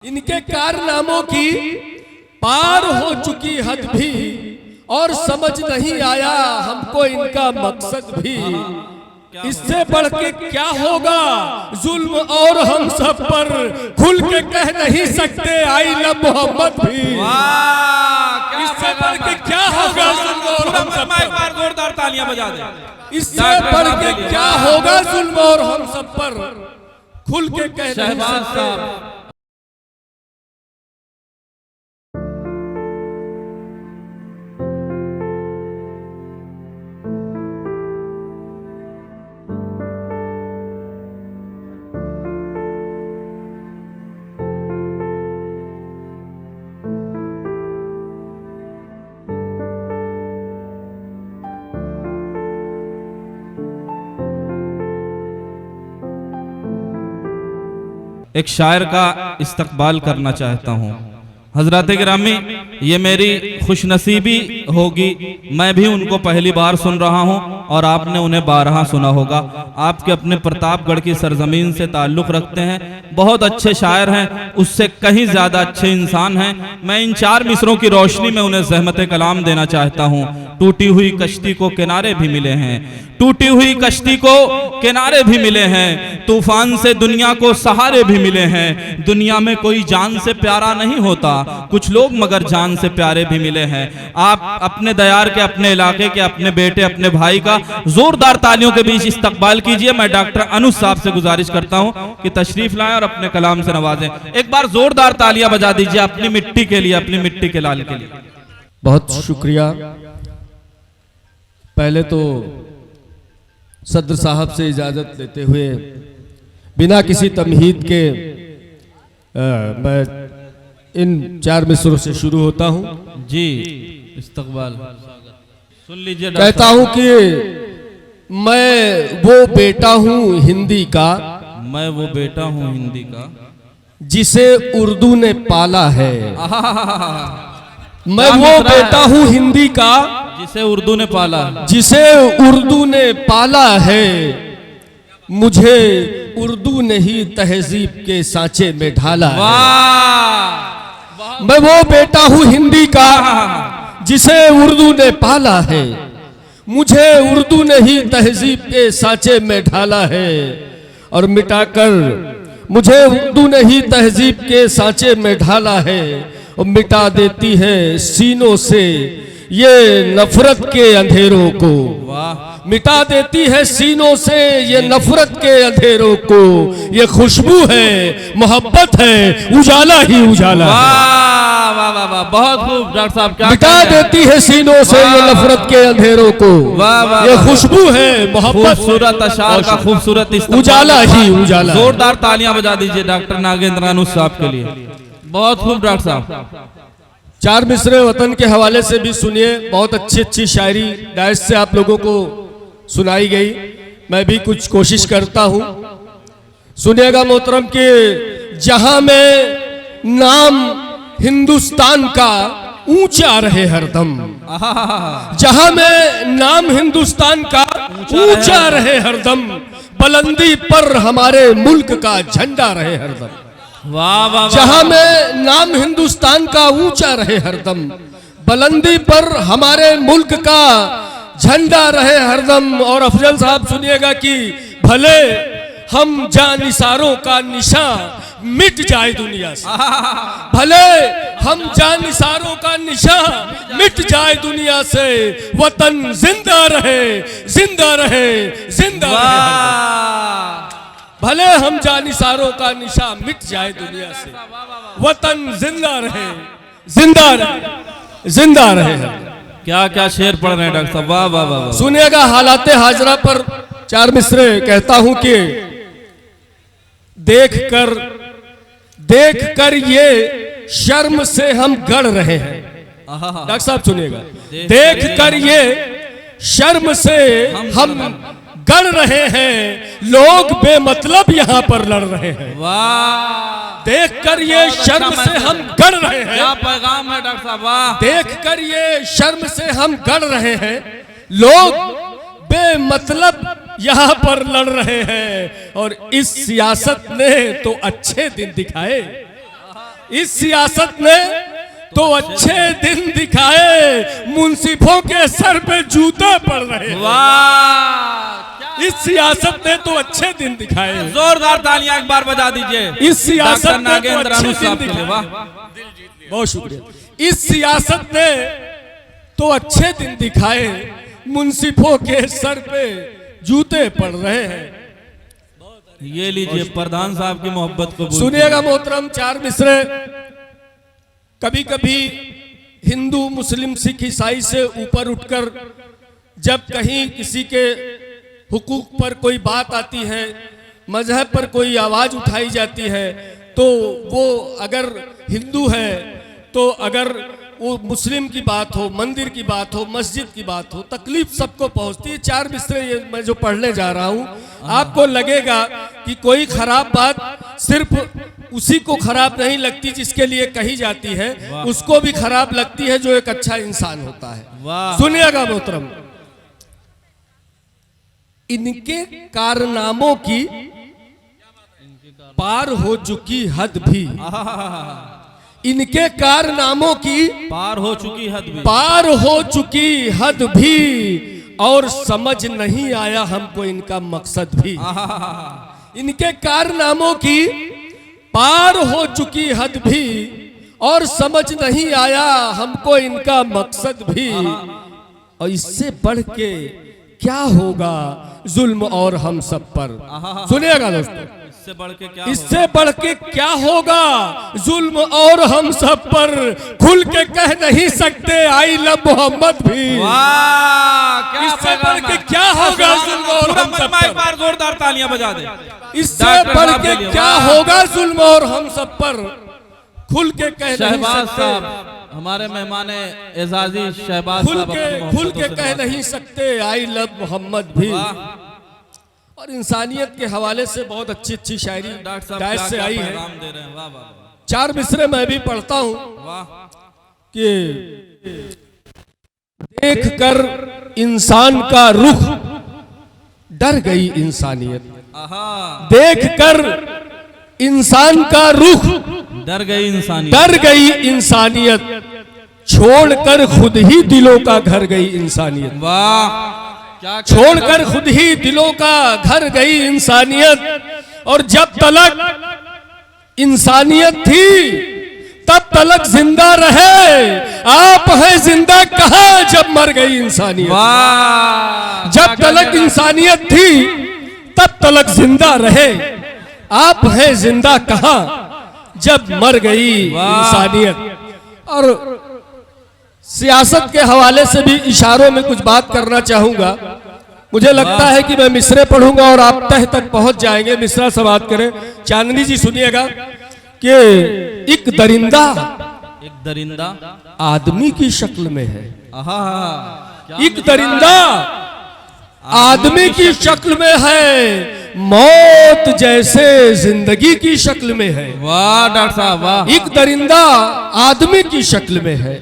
इनके कारनामों की पार हो चुकी हद भी और समझ नहीं आया हमको इनका मकसद भी। इससे बढ़ के क्या होगा जुल्म और हम सब पर खुल के कह नहीं सकते आई लव मोहम्मद भी। इससे बढ़ के क्या होगा जुल्म और हम सब पर, एक बार जोरदार तालियां बजा दे। इससे बढ़ के क्या होगा जुल्म और हम सब पर खुल के कह नहीं सकते। एक शायर का इस्तकबाल करना चाहता हूँ। हजरत गिरामी, ये मेरी खुशनसीबी होगी, मैं भी उनको पहली बार सुन रहा हूँ और आपने उन्हें बारहा सुना होगा। आपके अपने प्रतापगढ़ की सरजमीन से ताल्लुक़ रखते हैं, बहुत अच्छे शायर हैं, उससे कहीं ज़्यादा अच्छे इंसान हैं। मैं इन चार मिसरों की रोशनी में उन्हें ज़हमत कलाम देना चाहता हूँ। टूटी हुई कश्ती को किनारे भी मिले हैं, टूटी हुई कश्ती को किनारे भी मिले हैं, तूफान से दुनिया को सहारे भी मिले हैं। दुनिया में कोई जान से प्यारा नहीं होता, कुछ लोग मगर जान से प्यारे भी मिले हैं। आप अपने दयार के, अपने इलाके के, अपने बेटे, अपने भाई का जोरदार तालियों के बीच इस्तकबाल कीजिए। मैं डॉक्टर अनुज साहब से गुजारिश करता हूं कि तशरीफ लाएं और अपने कलाम से नवाजें। एक बार जोरदार तालियां बजा दीजिए अपनी मिट्टी के लिए, अपनी मिट्टी के लाल के लिए। बहुत शुक्रिया। पहले तो सदर साहब से इजाजत लेते हुए बिना किसी तमहीद के मैं इन चार मिसरों से शुरू होता हूं। जी, इस्तकबाल सुन लीजिए। कहता हूं कि मैं वो बेटा हूं हिंदी का, मैं वो बेटा हूं हिंदी का, जिसे उर्दू ने पाला है। मैं वो बेटा हूं हिंदी का, जिसे उर्दू ने पाला, जिसे उर्दू ने पाला है। मुझे उर्दू ने ही तहजीब के सांचे में ढाला है। मैं वो बेटा हूं हिंदी का, जिसे उर्दू ने पाला है। मुझे उर्दू ने ही तहजीब के सांचे में ढाला है। और मिटाकर मुझे उर्दू ने ही तहजीब के सांचे में ढाला है। और मिटा देती है सीनों से ये नफरत के अंधेरों को। मिटा देती है सीनों से ये नफरत के अंधेरों को। ये खुशबू है, मोहब्बत है, उजाला ही उजाला। वाह वाह वाह वाह, बहुत खूब डॉक्टर साहब। क्या मिटा देती है सीनों से ये नफरत के अंधेरों को। वाह वाह, ये खुशबू है, मोहब्बत, खूबसूरत अशार का खूबसूरत उजाला ही उजाला। जोरदार तालियां बजा दीजिए डॉक्टर नागेंद्र अनुज साहब के लिए। बहुत खूब डॉक्टर साहब। चार मिसरे वतन के हवाले से भी सुनिए। बहुत अच्छी अच्छी शायरी डायस से आप लोगों को सुनाई गई। मैं भी कुछ कोशिश करता हूं, सुनिएगा मोहतरम कि जहां में नाम हिंदुस्तान का ऊंचा रहे हरदम, जहां में नाम हिंदुस्तान का ऊंचा रहे हरदम, बुलंदी पर हमारे मुल्क का झंडा रहे हरदम। वाह वाह, जहां में नाम हिंदुस्तान का ऊंचा रहे हरदम, बुलंदी पर हमारे मुल्क का झंडा रहे हरदम। और अफजल साहब सुनिएगा कि भले हम जानिसारों का निशान मिट जाए दुनिया से, भले हम जानिसारों का निशान मिट जाए दुनिया से, वतन जिंदा रहे, जिंदा रहे, जिंदा रहे। भले हम जानिसारों का निशान मिट जाए दुनिया से, वतन जिंदा रहे, जिंदा रहे, जिंदा रहे। क्या क्या शेर पढ़ रहे हैं डॉक्टर साहब। वाह वाह वाह। सुनिएगा हालाते हाजरा पर चार मिसरे कहता हूं कि देख कर ये शर्म से हम गड़ रहे हैं। डॉक्टर साहब सुनिएगा, देख कर ये शर्म से हम गड़ रहे हैं, लोग बेमतलब यहाँ पर लड़ रहे हैं। वाह, देखकर ये शर्म से हम गड़ रहे हैं। क्या पैगाम है डॉक्टर साहब। वाह, देखकर ये शर्म से हम गड़ रहे हैं, लोग बेमतलब यहाँ पर लड़ रहे हैं। और इस सियासत ने तो अच्छे दिन दिखाए, इस सियासत ने तो अच्छे दिन दिखाए, मुंसिफों के सर पे जूते पड़ रहे। वाह, इस सियासत ने तो अच्छे दिन दिखाए। जोरदार तालियां एक बार बजा दीजिए इस सियासत डॉक्टर ने तो नागेंद्र अच्छे अनुज दिन साहब के लिए। वाह, दिखाए। बहुत शुक्रिया। इस सियासत ने तो अच्छे दिन दिखाए, मुंसिफों के सर पे जूते पड़ रहे हैं। ये लीजिए प्रधान साहब की मोहब्बत को सुनिएगा मोहतरम चार मिसरे। कभी कभी हिंदू मुस्लिम सिख ईसाई से ऊपर उठकर जब कहीं किसी के हुकूक पर कोई बात आती है, मजहब पर कोई आवाज उठाई जाती है, तो वो अगर हिंदू है तो अगर वो मुस्लिम की बात हो, मंदिर की बात हो, मस्जिद की बात हो, तकलीफ सबको पहुंचती है। चार मिसरे ये मैं जो पढ़ने जा रहा हूं, आपको लगेगा कि कोई खराब बात सिर्फ उसी को खराब नहीं लगती जिसके लिए कही जाती है, उसको भी खराब लगती है जो एक अच्छा इंसान होता है। सुनिएगा मोहतरम, इनके कारनामों की पार हो चुकी हद भी, इनके कारनामों की पार हो चुकी हद भी, पार हो चुकी हद भी, और समझ नहीं आया हमको इनका मकसद भी। इनके कारनामों की पार हो चुकी हद भी, और समझ नहीं आया हमको इनका मकसद भी। और इससे बढ़ के क्या होगा जुल्म और हम सब पर। सुनिएगा दोस्तों, इससे बढ़ के क्या होगा जुल्म और हम सब पर, खुल के कह नहीं सकते आई लव मोहम्मद भी। इससे बढ़ के क्या होगा जुल्म और हम सब पर। एक बार जोरदार तालियां बजा दे। इससे बढ़ के क्या होगा जुल्म और हम सब पर, खुल के कह नहीं सकते। हमारे मेहमान एजाजी शहबाज खुल के कह नहीं सकते आई लव मोहम्मद भी। और इंसानियत के हवाले से बहुत अच्छी अच्छी शायरी डायस से आई है। चार मिसरे मैं भी पढ़ता हूं कि देख कर इंसान का रुख डर गई इंसानियत, देख कर इंसान का रुख डर गई इंसानियत, छोड़कर खुद ही दिलों का घर गई इंसानियत। वाह, छोड़कर खुद ही दिलों का घर गई इंसानियत। और जब तलक इंसानियत थी तब तलक जिंदा रहे, आप हैं जिंदा कहां जब मर गई इंसानियत। जब तलक इंसानियत थी तब तलक जिंदा रहे, आप हैं जिंदा कहां जब मर गई इंसानियत। और सियासत के हवाले से भी इशारों में कुछ बात करना चाहूंगा। मुझे लगता है कि मैं मिसरे पढ़ूंगा और आप तह तक पहुंच जाएंगे। मिसरा से बात करें। चांदनी जी सुनिएगा कि एक दरिंदा आदमी की शक्ल में है। एक दरिंदा आदमी की शक्ल में है, मौत जैसे जिंदगी की शक्ल में है। वाह डॉक्टर साहब, वाह। एक दरिंदा आदमी की शक्ल में है,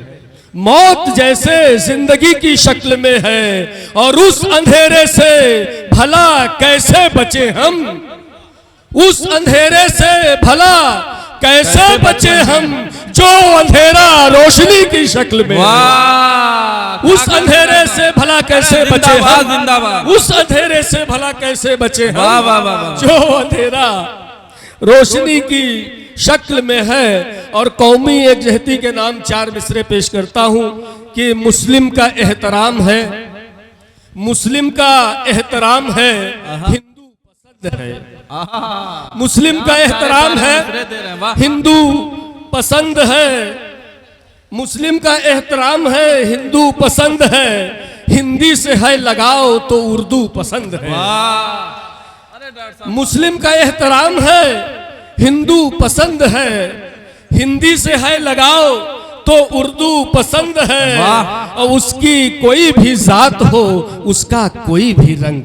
मौत जैसे जिंदगी की शक्ल में है, और उस अंधेरे से भला कैसे बचे हम, उस अंधेरे से भला कैसे बचे हम, जो अंधेरा रोशनी की शक्ल में है। उस अंधेरे से भला कैसे बचे हम, उस अंधेरे से भला कैसे बचे हम, जो अंधेरा रोशनी की शक्ल में है। और कौमी एकजहती के नाम चार मिसरे पेश करता हूं कि मुस्लिम का एहतराम है, मुस्लिम का एहतराम है, हिंदू पसंद है। मुस्लिम का एहतराम है, हिंदू पसंद है। मुस्लिम का एहतराम है, हिंदू पसंद है। हिंदी से है लगाओ तो उर्दू पसंद है। मुस्लिम का एहतराम है, हिंदू पसंद है। हिंदी से है लगाओ तो उर्दू पसंद है। और उसकी कोई भी जात हो, उसका कोई भी रंग,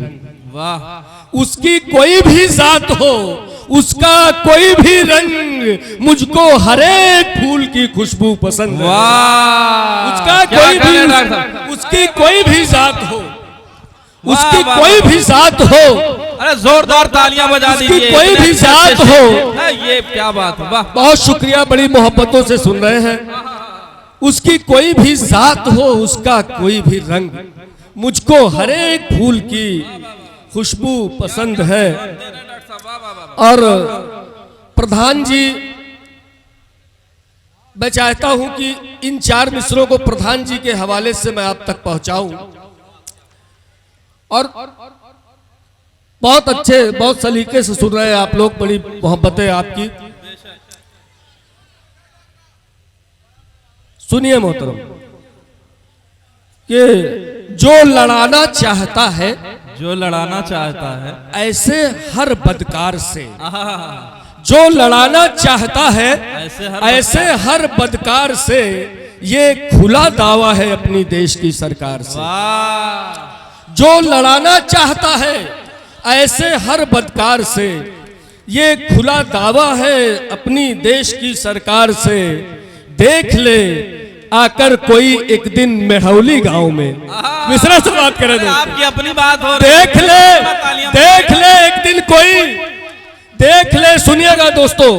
उसकी कोई भी जात हो, उसका कोई भी रंग, मुझको हर एक फूल की खुशबू पसंद है। उसका कोई भी, उसकी कोई भी जात हो, उसकी कोई भी जात हो, अरे जोरदार तालियां बजा उसकी दीजिए। कोई भी जात हो। ये क्या बात है, वाह। बहुत शुक्रिया, बड़ी मोहब्बतों से सुन रहे हैं। उसकी कोई भी जात हो, उसका कोई भी रंग, मुझको हर एक फूल की खुशबू पसंद है। और प्रधान जी, मैं चाहता हूं कि इन 4 मिसरों को प्रधान जी के हवाले से मैं आप तक पहुंचाऊं। और बहुत अच्छे, बहुत सलीके से सुन रहे हैं आप लोग, बड़ी मोहब्बत है आपकी। सुनिए मोहतरम, कि जो लड़ाना चाहता है, जो लड़ाना चाहता है ऐसे हर बदकार से, जो लड़ाना चाहता है ऐसे हर बदकार से, ये खुला दावा है अपनी देश की सरकार से। जो लड़ाना चाहता है ऐसे हर बदकार से, ये खुला दावा है अपनी देश की सरकार से। देख ले आकर कोई एक दिन मेढ़ौली गांव में, मिश्रा से बात करें तो आपकी अपनी बात हो। देख ले एक दिन कोई, देख ले, सुनिएगा दोस्तों,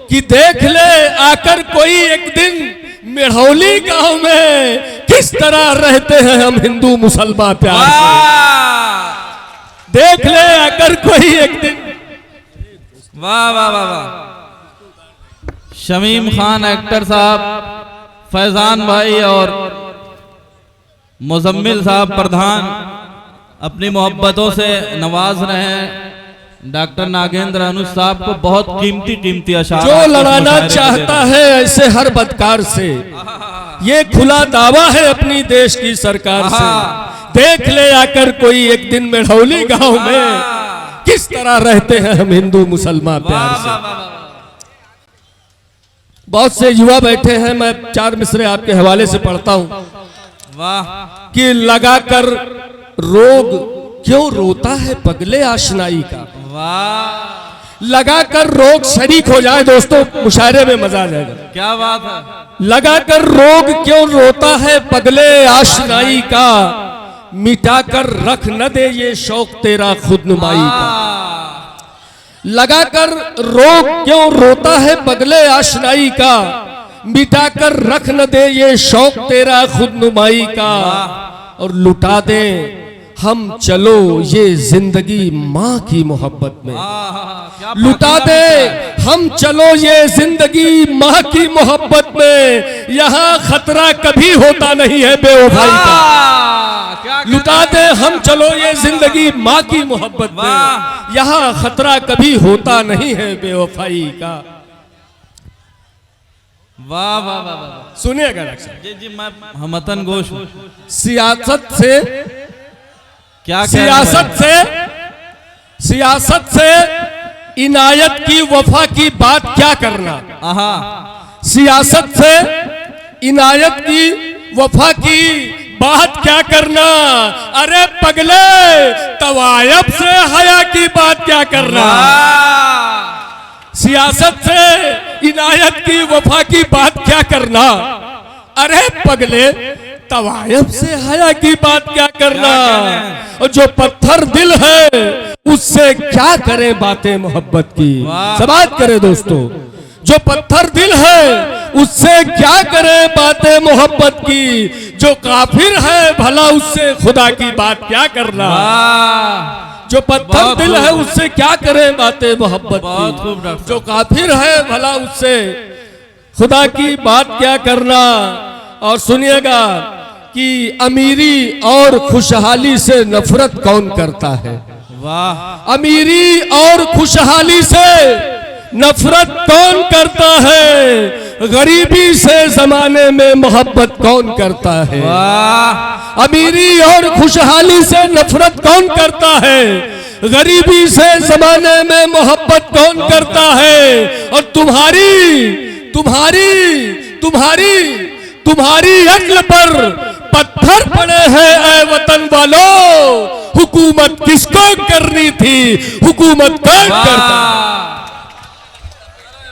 कि देख ले आकर कोई एक दिन मेढ़ौली गांव में किस तरह रहते हैं हम हिंदू मुसलमान प्यार से। देख ले आकर कोई एक दिन। वाह वाह वाह वाह। शमीम खान एक्टर साहब, फैजान भाई और मुजम्मिल साहब प्रधान अपनी मोहब्बतों से नवाज रहे हैं। डॉक्टर नागेंद्र अनुज साहब को बहुत कीमती अशार। जो लड़ाना चाहता है ऐसे हर बदकार से, ये खुला दावा है अपनी देश की सरकार से। देख ले आकर कोई एक दिन मेढ़ौली गांव में किस तरह रहते हैं हम हिंदू मुसलमान प्यार से। बहुत से युवा बैठे हैं, मैं 4 मिसरे आपके हवाले से पढ़ता हूं। वाह। कि लगाकर रोग क्यों रोता है पगले आशनाई का। वाह। लगाकर रोग शरीक हो जाए दोस्तों, मुशायरे में मजा आ जाएगा। क्या बात है। लगाकर रोग क्यों रोता है पगले आशनाई का, मिटाकर रख न दे ये शौक तेरा खुदनुमाई का। लगाकर रोग क्यों रोता है पगले आशनाई का, मिटाकर रख न दे ये शौक तेरा खुदनुमाई का। और लुटा दे हम चलो ये जिंदगी माँ की मोहब्बत में। लुटा दे हम चलो ये जिंदगी माँ की मोहब्बत में, यहाँ खतरा कभी होता नहीं है बेवफाई का। लुटा दे हम चलो ये जिंदगी माँ की मोहब्बत में, यहाँ खतरा कभी होता नहीं है बेवफाई का। वाह वाह वाह वाह। सुनिएगा डॉक्टर जी जी, मैं हमतन गोश हूं। सियासत से क्या सियासत से इनायत की वफा की बात क्या करना। सियासत से इनायत की वफा की बात क्या करना। अरे पगले तवायब से हया की बात क्या करना। सियासत से इनायत की वफा की बात क्या करना। अरे पगले तवायब से हया की बात क्या करना। और जो पत्थर दिल है उससे क्या करें बातें मोहब्बत की। बात करें दोस्तों, जो पत्थर दिल है उससे क्या करें बातें मोहब्बत की। जो काफिर है भला उससे खुदा की बात क्या करना। जो पत्थर दिल है उससे क्या करें बातें मोहब्बत की। जो काफिर है भला उससे खुदा की बात क्या करना। और सुनिएगा कि अमीरी और खुशहाली से नफरत कौन करता है। वाह। अमीरी और खुशहाली से नफरत कौन करता है। गरीबी से जमाने में मोहब्बत कौन करता है। वाह। अमीरी और खुशहाली से नफरत कौन करता है। गरीबी से जमाने में मोहब्बत कौन करता है। और तुम्हारी अक्ल पर पत्थर पड़े हैं ऐ वतन वालों। हुकूमत किसको करनी थी, हुकूमत कौन करता।